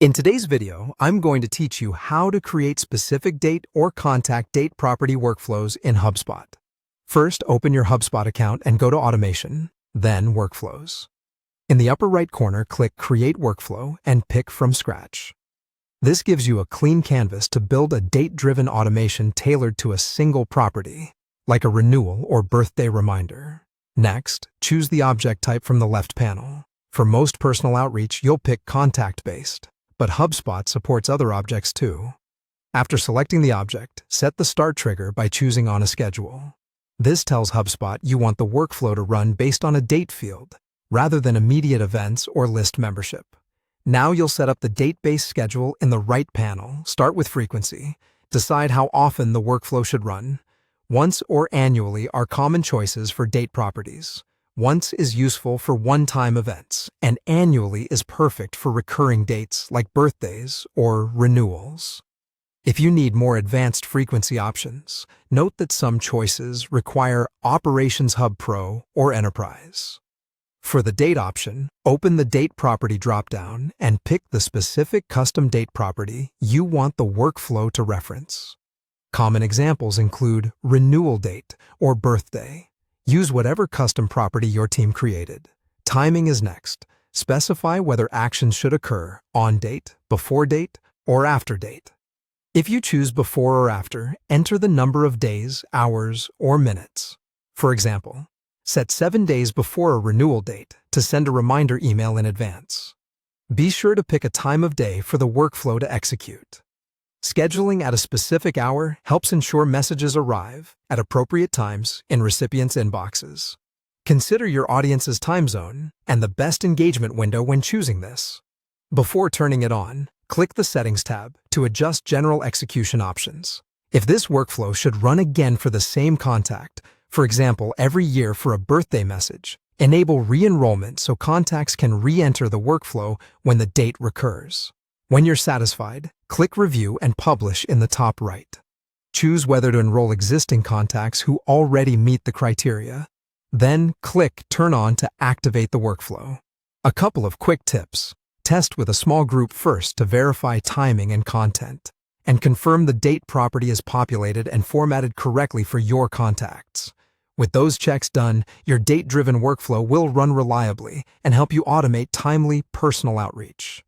In today's video, I'm going to teach you how to create specific date or contact date property workflows in HubSpot. First, open your HubSpot account and go to Automation, then Workflows. In the upper right corner, click Create Workflow and pick from scratch. This gives you a clean canvas to build a date-driven automation tailored to a single property, like a renewal or birthday reminder. Next, choose the object type from the left panel. For most personal outreach, you'll pick contact-based, but HubSpot supports other objects too. After selecting the object, set the start trigger by choosing on a schedule. This tells HubSpot you want the workflow to run based on a date field, rather than immediate events or list membership. Now you'll set up the date-based schedule in the right panel. Start with frequency. Decide how often the workflow should run. Once or annually are common choices for date properties. Once is useful for one-time events, and annually is perfect for recurring dates like birthdays or renewals. If you need more advanced frequency options, note that some choices require Operations Hub Pro or Enterprise. For the date option, open the Date Property dropdown and pick the specific custom date property you want the workflow to reference. Common examples include renewal date or birthday. Use whatever custom property your team created. Timing is next. Specify whether actions should occur on date, before date, or after date. If you choose before or after, enter the number of days, hours, or minutes. For example, set 7 days before a renewal date to send a reminder email in advance. Be sure to pick a time of day for the workflow to execute. Scheduling at a specific hour helps ensure messages arrive at appropriate times in recipients' inboxes. Consider your audience's time zone and the best engagement window when choosing this. Before turning it on, click the Settings tab to adjust general execution options. If this workflow should run again for the same contact, for example, every year for a birthday message, enable re-enrollment so contacts can re-enter the workflow when the date recurs. When you're satisfied, click Review and Publish in the top right. Choose whether to enroll existing contacts who already meet the criteria. Then click Turn On to activate the workflow. A couple of quick tips. Test with a small group first to verify timing and content, and confirm the date property is populated and formatted correctly for your contacts. With those checks done, your date-driven workflow will run reliably and help you automate timely, personal outreach.